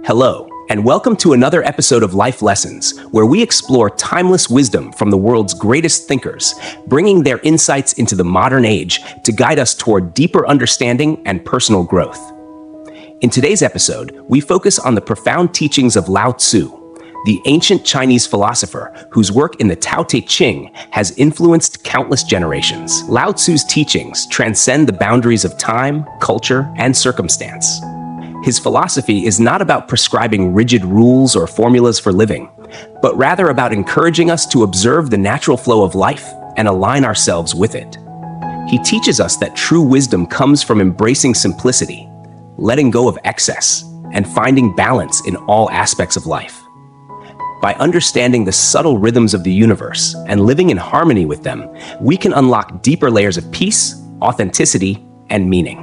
Hello, and welcome to another episode of Life Lessons, where we explore timeless wisdom from the world's greatest thinkers, bringing their insights into the modern age to guide us toward deeper understanding and personal growth. In today's episode, we focus on the profound teachings of Lao Tzu, the ancient Chinese philosopher whose work in the Tao Te Ching has influenced countless generations. Lao Tzu's teachings transcend the boundaries of time, culture, and circumstance. His philosophy is not about prescribing rigid rules or formulas for living, but rather about encouraging us to observe the natural flow of life and align ourselves with it. He teaches us that true wisdom comes from embracing simplicity, letting go of excess, and finding balance in all aspects of life. By understanding the subtle rhythms of the universe and living in harmony with them, we can unlock deeper layers of peace, authenticity, and meaning.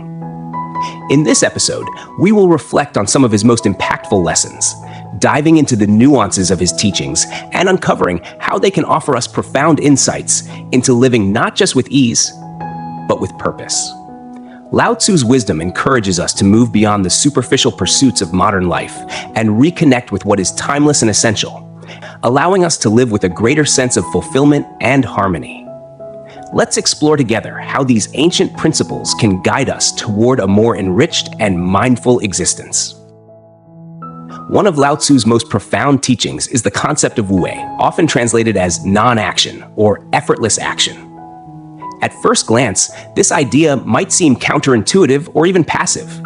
In this episode, we will reflect on some of his most impactful lessons, diving into the nuances of his teachings and uncovering how they can offer us profound insights into living not just with ease, but with purpose. Lao Tzu's wisdom encourages us to move beyond the superficial pursuits of modern life and reconnect with what is timeless and essential, allowing us to live with a greater sense of fulfillment and harmony. Let's explore together how these ancient principles can guide us toward a more enriched and mindful existence. One of Lao Tzu's most profound teachings is the concept of Wu Wei, often translated as non-action or effortless action. At first glance, this idea might seem counterintuitive or even passive,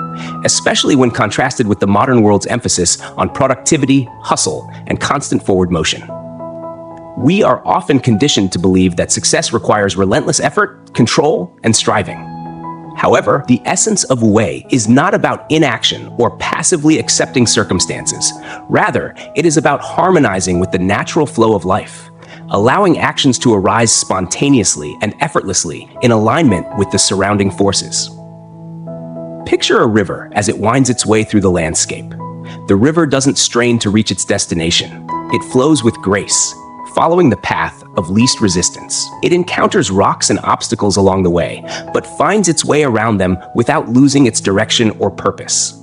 especially when contrasted with the modern world's emphasis on productivity, hustle, and constant forward motion. We are often conditioned to believe that success requires relentless effort, control, and striving. However, the essence of Wu Wei is not about inaction or passively accepting circumstances. Rather, it is about harmonizing with the natural flow of life, allowing actions to arise spontaneously and effortlessly in alignment with the surrounding forces. Picture a river as it winds its way through the landscape. The river doesn't strain to reach its destination. It flows with grace, following the path of least resistance. It encounters rocks and obstacles along the way, but finds its way around them without losing its direction or purpose.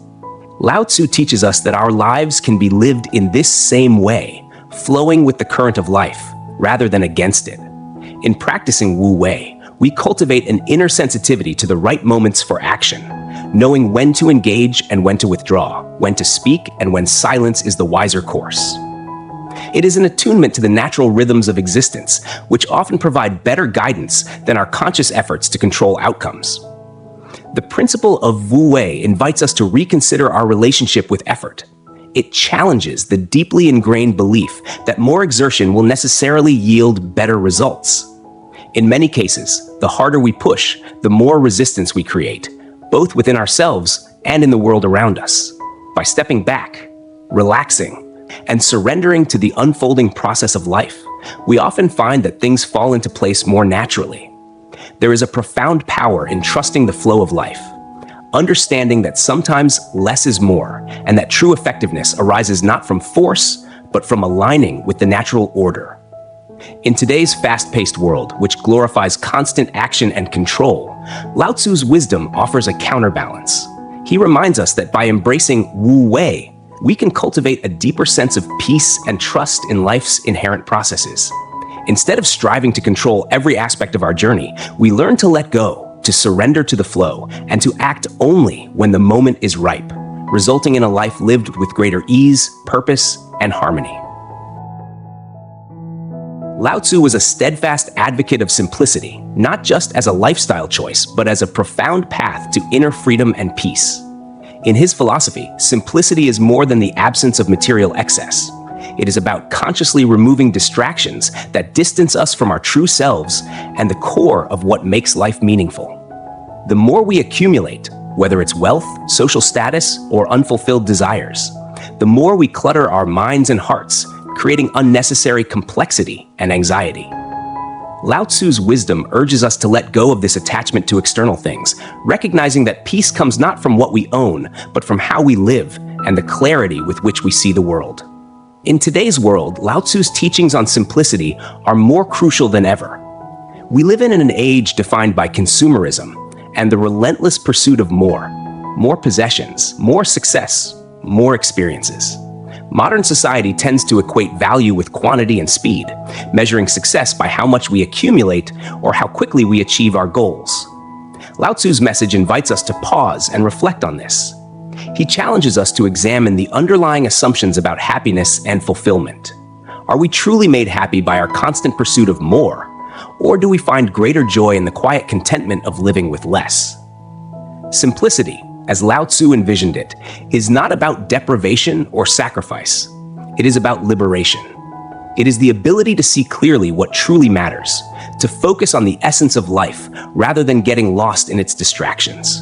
Lao Tzu teaches us that our lives can be lived in this same way, flowing with the current of life, rather than against it. In practicing Wu Wei, we cultivate an inner sensitivity to the right moments for action, knowing when to engage and when to withdraw, when to speak and when silence is the wiser course. It is an attunement to the natural rhythms of existence, which often provide better guidance than our conscious efforts to control outcomes. The principle of Wu Wei invites us to reconsider our relationship with effort. It challenges the deeply ingrained belief that more exertion will necessarily yield better results. In many cases, the harder we push, the more resistance we create, both within ourselves and in the world around us. By stepping back, relaxing, and surrendering to the unfolding process of life, we often find that things fall into place more naturally. There is a profound power in trusting the flow of life, understanding that sometimes less is more, and that true effectiveness arises not from force, but from aligning with the natural order. In today's fast-paced world, which glorifies constant action and control, Lao Tzu's wisdom offers a counterbalance. He reminds us that by embracing Wu Wei, we can cultivate a deeper sense of peace and trust in life's inherent processes. Instead of striving to control every aspect of our journey, we learn to let go, to surrender to the flow, and to act only when the moment is ripe, resulting in a life lived with greater ease, purpose, and harmony. Lao Tzu was a steadfast advocate of simplicity, not just as a lifestyle choice, but as a profound path to inner freedom and peace. In his philosophy, simplicity is more than the absence of material excess. It is about consciously removing distractions that distance us from our true selves and the core of what makes life meaningful. The more we accumulate, whether it's wealth, social status, or unfulfilled desires, the more we clutter our minds and hearts, creating unnecessary complexity and anxiety. Lao Tzu's wisdom urges us to let go of this attachment to external things, recognizing that peace comes not from what we own, but from how we live and the clarity with which we see the world. In today's world, Lao Tzu's teachings on simplicity are more crucial than ever. We live in an age defined by consumerism and the relentless pursuit of more possessions, more success, more experiences. Modern society tends to equate value with quantity and speed, measuring success by how much we accumulate or how quickly we achieve our goals. Lao Tzu's message invites us to pause and reflect on this. He challenges us to examine the underlying assumptions about happiness and fulfillment. Are we truly made happy by our constant pursuit of more, or do we find greater joy in the quiet contentment of living with less? Simplicity, as Lao Tzu envisioned it, is not about deprivation or sacrifice. It is about liberation. It is the ability to see clearly what truly matters, to focus on the essence of life rather than getting lost in its distractions.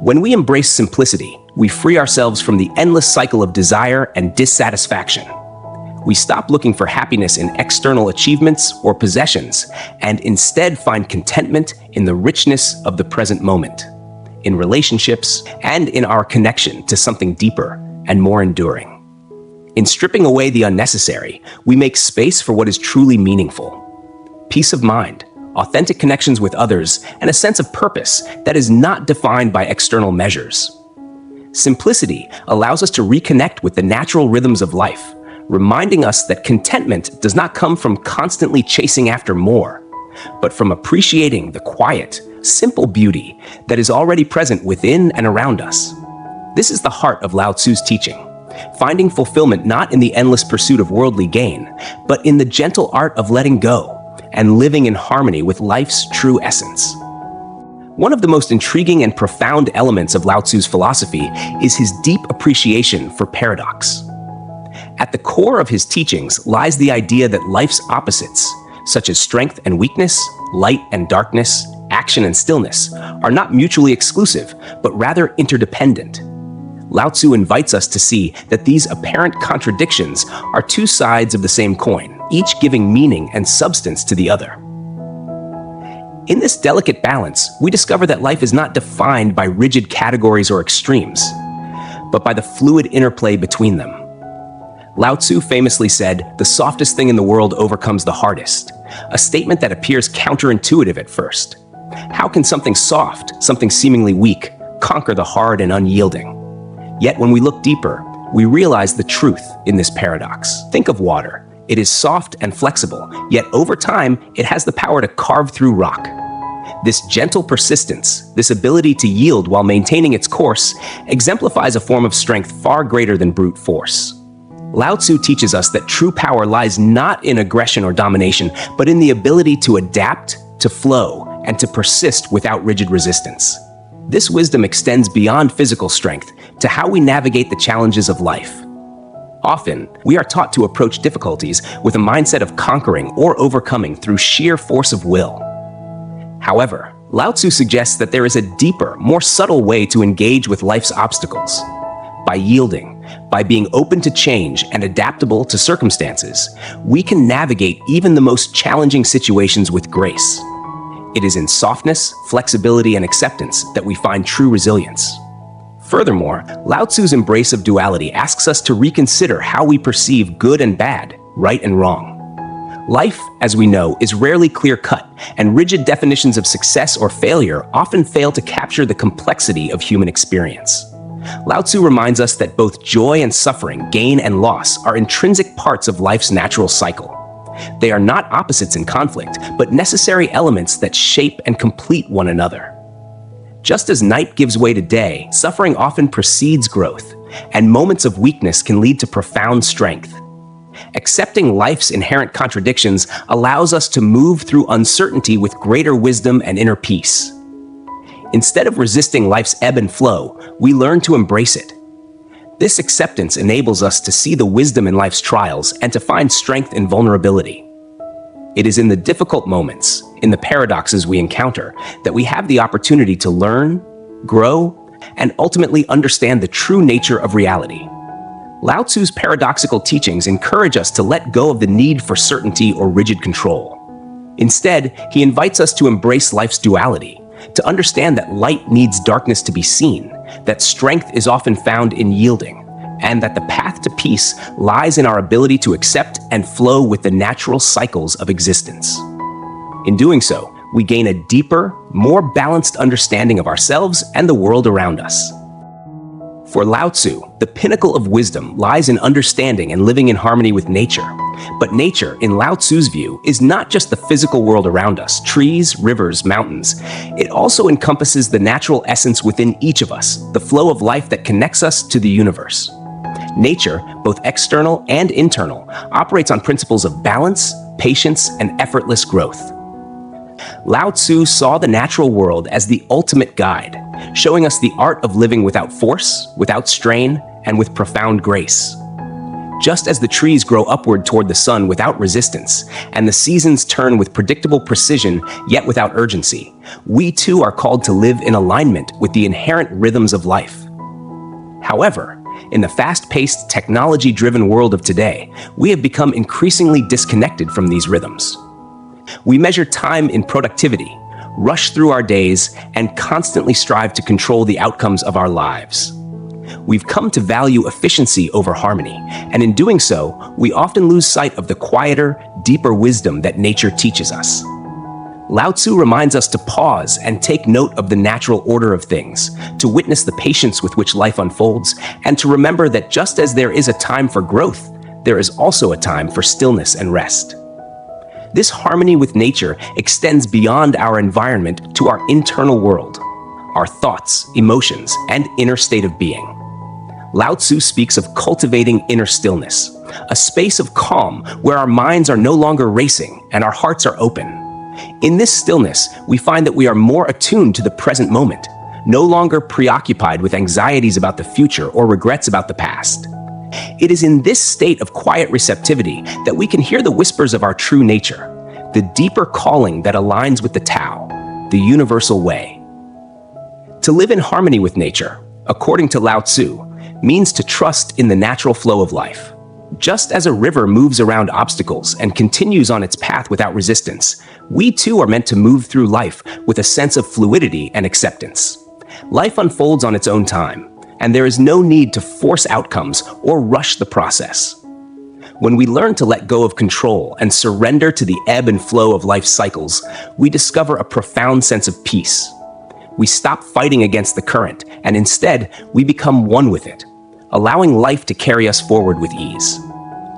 When we embrace simplicity, we free ourselves from the endless cycle of desire and dissatisfaction. We stop looking for happiness in external achievements or possessions and instead find contentment in the richness of the present moment, in relationships, and in our connection to something deeper and more enduring. In stripping away the unnecessary, we make space for what is truly meaningful. Peace of mind, authentic connections with others, and a sense of purpose that is not defined by external measures. Simplicity allows us to reconnect with the natural rhythms of life, reminding us that contentment does not come from constantly chasing after more, but from appreciating the quiet, simple beauty that is already present within and around us. This is the heart of Lao Tzu's teaching, finding fulfillment not in the endless pursuit of worldly gain, but in the gentle art of letting go and living in harmony with life's true essence. One of the most intriguing and profound elements of Lao Tzu's philosophy is his deep appreciation for paradox. At the core of his teachings lies the idea that life's opposites, such as strength and weakness, light and darkness, action and stillness, are not mutually exclusive, but rather interdependent. Lao Tzu invites us to see that these apparent contradictions are two sides of the same coin, each giving meaning and substance to the other. In this delicate balance, we discover that life is not defined by rigid categories or extremes, but by the fluid interplay between them. Lao Tzu famously said, "The softest thing in the world overcomes the hardest," a statement that appears counterintuitive at first. How can something soft, something seemingly weak, conquer the hard and unyielding? Yet when we look deeper, we realize the truth in this paradox. Think of water. It is soft and flexible, yet over time, it has the power to carve through rock. This gentle persistence, this ability to yield while maintaining its course, exemplifies a form of strength far greater than brute force. Lao Tzu teaches us that true power lies not in aggression or domination, but in the ability to adapt, to flow, and to persist without rigid resistance. This wisdom extends beyond physical strength to how we navigate the challenges of life. Often, we are taught to approach difficulties with a mindset of conquering or overcoming through sheer force of will. However, Lao Tzu suggests that there is a deeper, more subtle way to engage with life's obstacles. By yielding, by being open to change and adaptable to circumstances, we can navigate even the most challenging situations with grace. It is in softness, flexibility, and acceptance that we find true resilience. Furthermore, Lao Tzu's embrace of duality asks us to reconsider how we perceive good and bad, right and wrong. Life, as we know, is rarely clear-cut, and rigid definitions of success or failure often fail to capture the complexity of human experience. Lao Tzu reminds us that both joy and suffering, gain and loss, are intrinsic parts of life's natural cycle. They are not opposites in conflict, but necessary elements that shape and complete one another. Just as night gives way to day, suffering often precedes growth, and moments of weakness can lead to profound strength. Accepting life's inherent contradictions allows us to move through uncertainty with greater wisdom and inner peace. Instead of resisting life's ebb and flow, we learn to embrace it. This acceptance enables us to see the wisdom in life's trials and to find strength in vulnerability. It is in the difficult moments, in the paradoxes we encounter, that we have the opportunity to learn, grow, and ultimately understand the true nature of reality. Lao Tzu's paradoxical teachings encourage us to let go of the need for certainty or rigid control. Instead, he invites us to embrace life's duality, to understand that light needs darkness to be seen, that strength is often found in yielding, and that the path to peace lies in our ability to accept and flow with the natural cycles of existence. In doing so, we gain a deeper, more balanced understanding of ourselves and the world around us. For Lao Tzu, the pinnacle of wisdom lies in understanding and living in harmony with nature. But nature, in Lao Tzu's view, is not just the physical world around us, trees, rivers, mountains. It also encompasses the natural essence within each of us, the flow of life that connects us to the universe. Nature, both external and internal, operates on principles of balance, patience, and effortless growth. Lao Tzu saw the natural world as the ultimate guide, showing us the art of living without force, without strain, and with profound grace. Just as the trees grow upward toward the sun without resistance, and the seasons turn with predictable precision yet without urgency, we too are called to live in alignment with the inherent rhythms of life. However, in the fast-paced, technology-driven world of today, we have become increasingly disconnected from these rhythms. We measure time in productivity, rush through our days, and constantly strive to control the outcomes of our lives. We've come to value efficiency over harmony, and in doing so, we often lose sight of the quieter, deeper wisdom that nature teaches us. Lao Tzu reminds us to pause and take note of the natural order of things, to witness the patience with which life unfolds, and to remember that just as there is a time for growth, there is also a time for stillness and rest. This harmony with nature extends beyond our environment to our internal world, our thoughts, emotions, and inner state of being. Lao Tzu speaks of cultivating inner stillness, a space of calm where our minds are no longer racing and our hearts are open. In this stillness, we find that we are more attuned to the present moment, no longer preoccupied with anxieties about the future or regrets about the past. It is in this state of quiet receptivity that we can hear the whispers of our true nature, the deeper calling that aligns with the Tao, the universal way. To live in harmony with nature, according to Lao Tzu, means to trust in the natural flow of life. Just as a river moves around obstacles and continues on its path without resistance, we too are meant to move through life with a sense of fluidity and acceptance. Life unfolds on its own time, and there is no need to force outcomes or rush the process. When we learn to let go of control and surrender to the ebb and flow of life's cycles, we discover a profound sense of peace. We stop fighting against the current, and instead, we become one with it, allowing life to carry us forward with ease.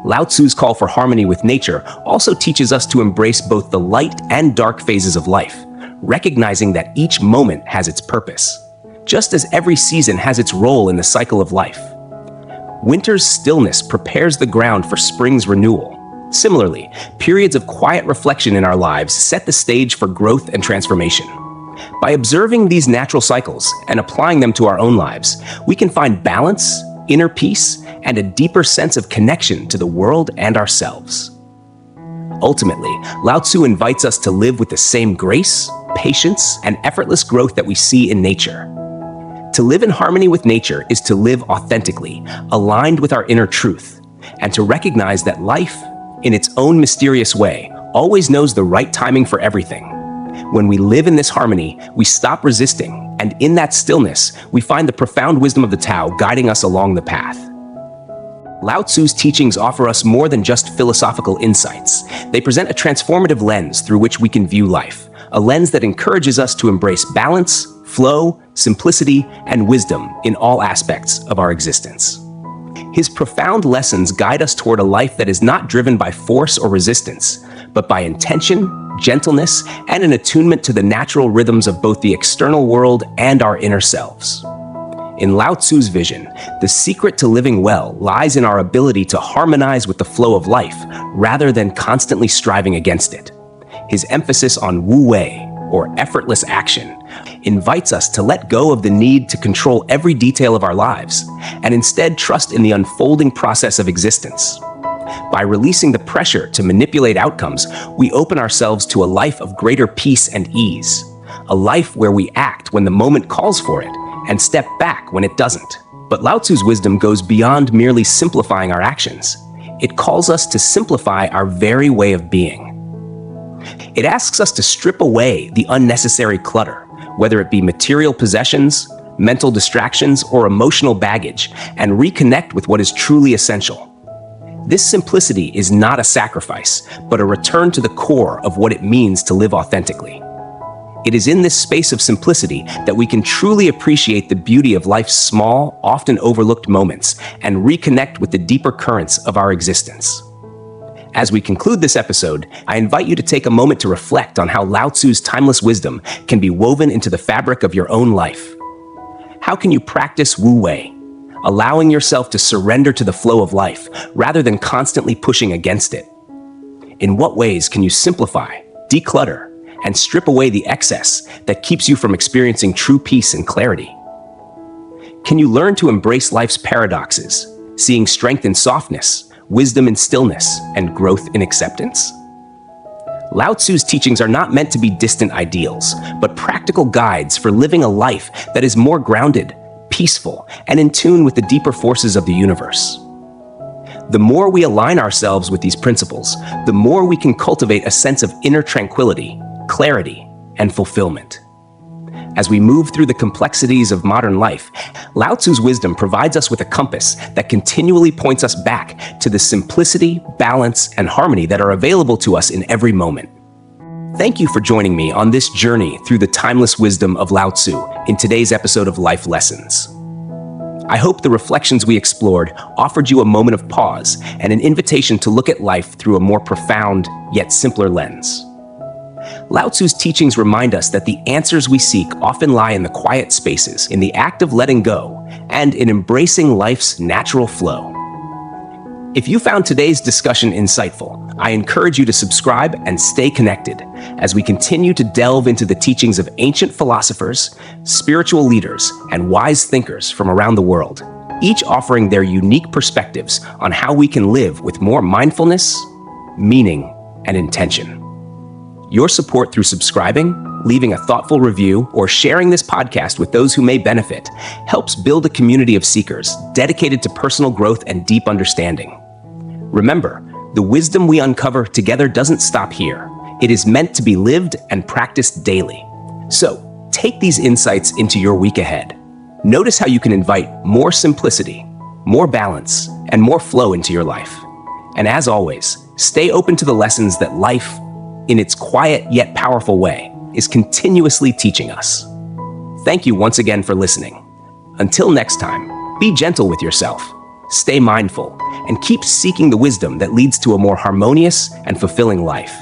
Lao Tzu's call for harmony with nature also teaches us to embrace both the light and dark phases of life, recognizing that each moment has its purpose, just as every season has its role in the cycle of life. Winter's stillness prepares the ground for spring's renewal. Similarly, periods of quiet reflection in our lives set the stage for growth and transformation. By observing these natural cycles and applying them to our own lives, we can find balance, inner peace, and a deeper sense of connection to the world and ourselves. Ultimately, Lao Tzu invites us to live with the same grace, patience, and effortless growth that we see in nature. To live in harmony with nature is to live authentically, aligned with our inner truth, and to recognize that life, in its own mysterious way, always knows the right timing for everything. When we live in this harmony, we stop resisting, and in that stillness, we find the profound wisdom of the Tao guiding us along the path. Lao Tzu's teachings offer us more than just philosophical insights. They present a transformative lens through which we can view life, a lens that encourages us to embrace balance, flow, simplicity, and wisdom in all aspects of our existence. His profound lessons guide us toward a life that is not driven by force or resistance, but by intention, gentleness, and an attunement to the natural rhythms of both the external world and our inner selves. In Lao Tzu's vision, the secret to living well lies in our ability to harmonize with the flow of life rather than constantly striving against it. His emphasis on Wu Wei, or effortless action, invites us to let go of the need to control every detail of our lives and instead trust in the unfolding process of existence. By releasing the pressure to manipulate outcomes, we open ourselves to a life of greater peace and ease, a life where we act when the moment calls for it and step back when it doesn't. But Lao Tzu's wisdom goes beyond merely simplifying our actions. It calls us to simplify our very way of being. It asks us to strip away the unnecessary clutter, whether it be material possessions, mental distractions, or emotional baggage, and reconnect with what is truly essential. This simplicity is not a sacrifice, but a return to the core of what it means to live authentically. It is in this space of simplicity that we can truly appreciate the beauty of life's small, often overlooked moments and reconnect with the deeper currents of our existence. As we conclude this episode, I invite you to take a moment to reflect on how Lao Tzu's timeless wisdom can be woven into the fabric of your own life. How can you practice Wu Wei, allowing yourself to surrender to the flow of life rather than constantly pushing against it? In what ways can you simplify, declutter, and strip away the excess that keeps you from experiencing true peace and clarity? Can you learn to embrace life's paradoxes, seeing strength in softness, wisdom in stillness, and growth in acceptance? Lao Tzu's teachings are not meant to be distant ideals, but practical guides for living a life that is more grounded, peaceful, and in tune with the deeper forces of the universe. The more we align ourselves with these principles, the more we can cultivate a sense of inner tranquility, clarity, and fulfillment. As we move through the complexities of modern life, Lao Tzu's wisdom provides us with a compass that continually points us back to the simplicity, balance, and harmony that are available to us in every moment. Thank you for joining me on this journey through the timeless wisdom of Lao Tzu in today's episode of Life Lessons. I hope the reflections we explored offered you a moment of pause and an invitation to look at life through a more profound, yet simpler lens. Lao Tzu's teachings remind us that the answers we seek often lie in the quiet spaces, in the act of letting go, and in embracing life's natural flow. If you found today's discussion insightful, I encourage you to subscribe and stay connected as we continue to delve into the teachings of ancient philosophers, spiritual leaders, and wise thinkers from around the world, each offering their unique perspectives on how we can live with more mindfulness, meaning, and intention. Your support through subscribing, leaving a thoughtful review, or sharing this podcast with those who may benefit helps build a community of seekers dedicated to personal growth and deep understanding. Remember, the wisdom we uncover together doesn't stop here. It is meant to be lived and practiced daily. So, take these insights into your week ahead. Notice how you can invite more simplicity, more balance, and more flow into your life. And as always, stay open to the lessons that life, in its quiet yet powerful way, is continuously teaching us. Thank you once again for listening. Until next time, be gentle with yourself, stay mindful, and keep seeking the wisdom that leads to a more harmonious and fulfilling life.